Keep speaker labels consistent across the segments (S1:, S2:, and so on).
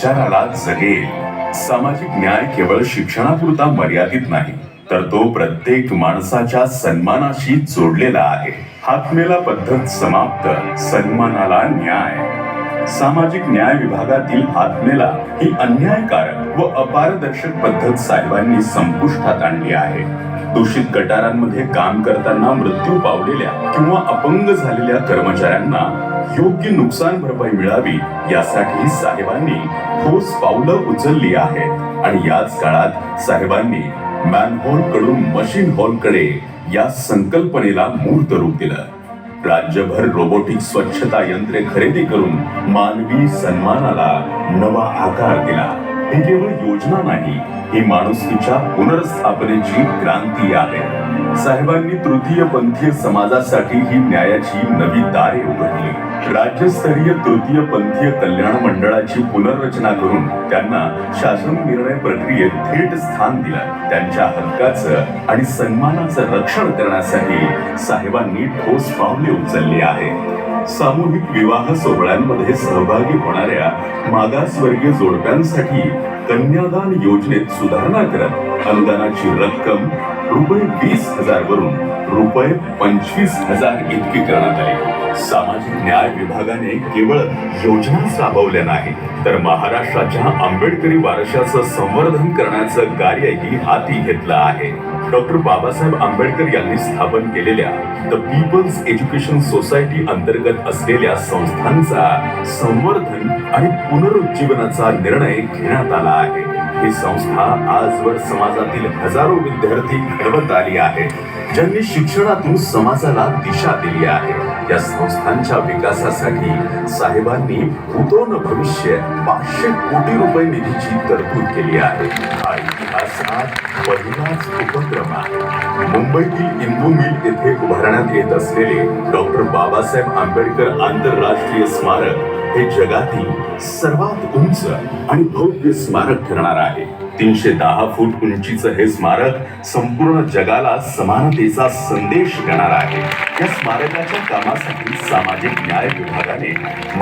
S1: विचाराला जगेल. सामाजिक न्याय केवळ शिक्षणापुरता मर्यादित नाही, तर तो प्रत्येक माणसाच्या सन्मानाशी जोडलेला आहे. हातमेला पद्धत समाप्त, सन्मानाला न्याय. सामाजिक न्याय विभागातील हातमेला ही अन्यायकारक व अपारदर्शक पद्धत साहेबांनी संपुष्टात आणली आहे. दूषित गटारांमध्ये काम करताना मृत्यू पावलेल्या किंवा अपंग झालेल्या कर्मचाऱ्यांना योग्य नुकसान भरपाई मिळावी यासाठी साहेबांनी ठोस पावलं उचलली आहेत. आणि याच काळात साहेबांनी मॅनहोल कडून मशीन होल कडे या संकल्पनेला मूर्त रूप दिलं. राज्यभर रोबोटिक स्वच्छता यंत्रे खरेदी करून मानवी सन्मानाला नवा आकार दिला. ही केवळ योजना नाही, ही माणुसकीच्या पुनर्स्थापनेची क्रांती आहे. साहेबांनी तृतीय पंथीय समाजासाठी ही न्यायाची नवी दारे उघडली. राज्यस्तरीय तृतीय पंथीय कल्याण मंडळाची पुनर्रचना करून त्यांना शासन निर्णय प्रक्रियेत थेट स्थान दिलं. त्यांच्या हक्काचं आणि सन्मानाचं रक्षण करण्यासाठी साहेबांनी ठोस पावले उचलली आहेत. सामूहिक विवाह सोहळ्यांमध्ये सहभागी होणाऱ्या मागासवर्गीय जोडप्यांसाठी कन्यादान योजनेत सुधारणा करत अनुदानाची रक्कम ₹20,000 वरून ₹25,000 इतकी करण्यात आली. सामाजिक न्याय विभागाने केवळ योजनाच राबवल्या नाही, तर महाराष्ट्राच्या आंबेडकरी वारशाचं संवर्धन करण्याचं कार्यही हाती घेतलं आहे. डॉक्टर बाबासाहेब आंबेडकर यांनी स्थापन केलेल्या द पीपल्स एज्युकेशन सोसायटी अंतर्गत असलेल्या संस्थांचा संवर्धन आणि पुनरुज्जीवनाचा निर्णय घेण्यात आला आहे. ही संस्था आजवर समाजातील हजारो विद्यार्थी घडवत आली आहे, ज्यांनी शिक्षणातून समाजाला दिशा दिली आहे. या संस्थांच्या विकासासाठी साहेबांनी भूतो न भविष्य 500 कोटी रुपये निधीची तरतूद केली आहे. हा इतिहासात पहिलाच उपक्रम आहे. मुंबईतील इंदू मिल येथे उभारण्यात येत असलेले डॉक्टर बाबासाहेब आंबेडकर आंतरराष्ट्रीय स्मारक हे जगातील सर्वात उंच आणि भव्य स्मारक ठरणार आहे. 310 फूट उंचीचं हे स्मारक संपूर्ण जगाला समानतेचा संदेश देणार आहे. या स्मारकाच्या कामासाठी सामाजिक न्याय विभागाने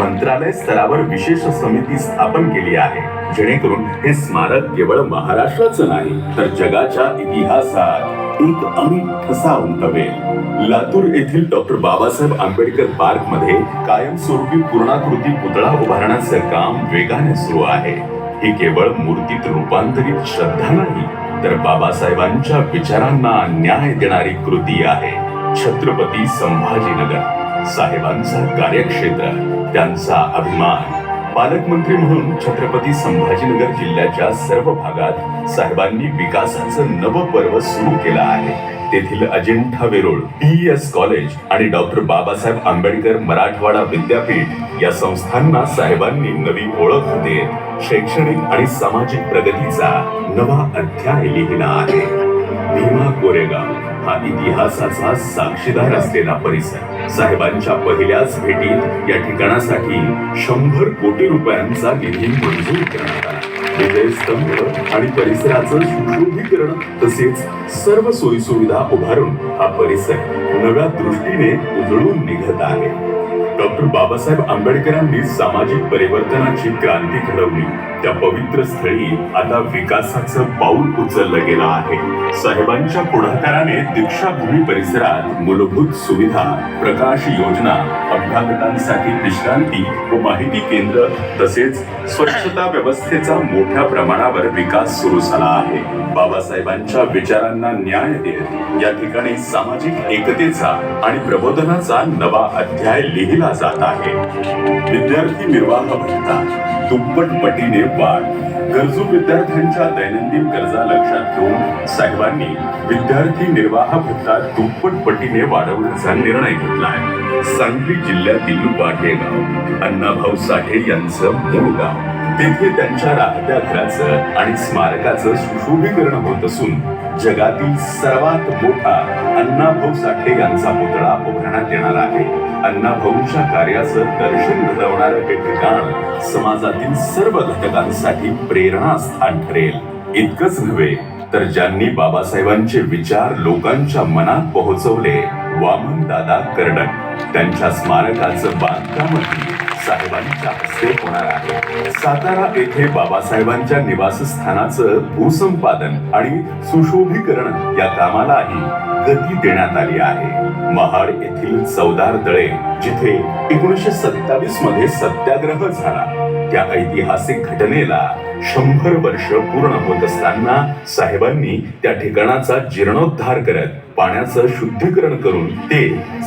S1: मंत्रालय स्तरावर विशेष समिती स्थापन केली आहे, जेणेकरून हे स्मारक केवळ महाराष्ट्राचं नाही, तर जगाच्या इतिहासात एक अमिट ठसा उमटवेल. लातूर येथील डॉक्टर बाबासाहेब आंबेडकर पार्क मध्ये कायमस्वरूपी पूर्णाकृती पुतळा उभारण्याचं काम वेगाने सुरू आहे. ही केवळ मूर्तीत रूपांतरित श्रद्धा नाही, तर बाबासाहेबांच्या विचारांना न्याय देणारी कृती आहे. छत्रपती संभाजीनगर साहेबांचा कार्यक्षेत्र, त्यांचा अभिमान. पालकमंत्री म्हणून छत्रपती संभाजीनगर जिल्ह्याच्या सर्व भागात साहेबांनी विकासाचं नवं पर्व सुरू केलं आहे. तेथील अजिंठा वेरूळ PES कॉलेज आणि डॉक्टर बाबासाहेब आंबेडकर मराठवाडा विद्यापीठ या संस्थांना साहेबांनी नवी ओळख देत शैक्षणिक आणि सामाजिक प्रगतीचा नवा अध्याय लिहिला आहे. भीमा कोरेगाव हा इतिहासाचा साक्षीदार असलेला परिसर. साहेबांच्या पहिल्याच भेटीत या ठिकाणासाठी 100 कोटी रुपयांचा निधी मंजूर करण्यात आला. विजयस्तंभ आणि परिसराचं सुशोभीकरण तसेच सर्व सोयीसुविधा उभारून हा परिसर नव्या दृष्टीने उजळून निघत आहे. डॉक्टर बाबासाहेब आंबेडकरांनी सामाजिक परिवर्तनाची क्रांती घडवली. त्या पवित्र स्थळी आता विकासाचं पाऊल उचललं गेलं आहे. साहेबांच्या पुढाकाराने दीक्षाभूमी परिसरात मूलभूत सुविधा, प्रकाश योजना, अभ्यागतांसाठी विश्रांती व माहिती केंद्र तसेच स्वच्छता व्यवस्थेचा मोठ्या प्रमाणावर विकास सुरू झाला आहे. बाबासाहेबांच्या विचारांना न्याय देत या ठिकाणी सामाजिक एकतेचा आणि प्रबोधनाचा नवा अध्याय लिहिला जात आहे. विद्यार्थी निर्वाह भत्ता दुप्पट पटीने वाढ. गरजू विद्यार्थ्यांच्या दैनंदिन गरजा लक्षात घेऊन साहेबांनी विद्यार्थी निर्वाह भत्ता दुप्पट पटीने वाढवण्याचा निर्णय घेतला आहे. सांगली जिल्ह्यातील वाटेगाव अण्णाभाऊ साठे यांचं मूळ गाव. तेथे त्यांच्या राहत्या घराचं आणि स्मारकाचं सुशोभीकरण होत असून जगातील सर्वात मोठा अण्णाभाऊ साठे यांचा पुतळा उभारण्यात येणार आहे. अण्णाभाऊंच्या कार्याचं दर्शन घडवणारं हे ठिकाण समाजातील सर्व घटकांसाठी प्रेरणास्थान ठरेल. इतकंच नव्हे तर ज्यांनी बाबासाहेबांचे विचार लोकांच्या मनात पोहोचवले, वामनदादा कर्डक, त्यांच्या स्मारकाचं बांधकामही साहेबांच्या हस्ते होणार आहे. सातारा येथे बाबासाहेबांच्या निवासस्थानाचं भूसंपादन आणि सुशोभीकरण या कामालाही गती देण्यात आली आहे. महाड येथील चवदार तळे जिथे 1927 मध्ये सत्याग्रह झाला, त्या ऐतिहासिक घटनेला 100 वर्ष पूर्ण होत असताना साहेबांनी त्या ठिकाणाचा जीर्णोद्धार करत पाण्याचं शुद्धीकरण करून ते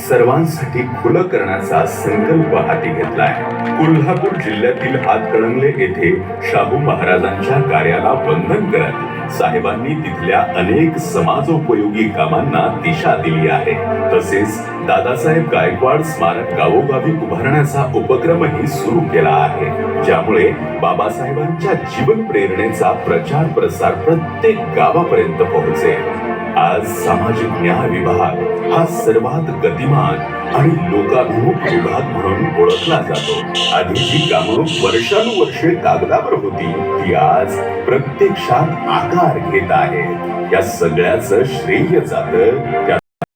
S1: सर्वांसाठी खुलं करण्याचा संकल्प हाती घेतलाय. कोल्हापूर जिल्ह्यातील हातकणंगले येथे शाहू महाराजांच्या कार्याला वंदन करत साहेबांनी तिथल्या अनेक समाजोपयोगी कामांना दिशा दिली आहे. तसेच दादासाहेब गायकवाड स्मारक गावोगावी उभारण्याचा उपक्रमही सुरू केला आहे, ज्यामुळे बाबासाहेबांच्या जीवन प्रेरणेचा प्रचार प्रसार प्रत्येक गावापर्यंत पोहोचेल. आज सामाजिक न्याय विभाग हा सर्वात गतिमान आणि लोकाभिमुख विभाग म्हणून ओळखला जातो. आधीची कामं वर्षानुवर्षे कागदावर होती, ती आज प्रत्यक्षात आकार घेत आहे. या सगळ्याचं श्रेय जातं त्या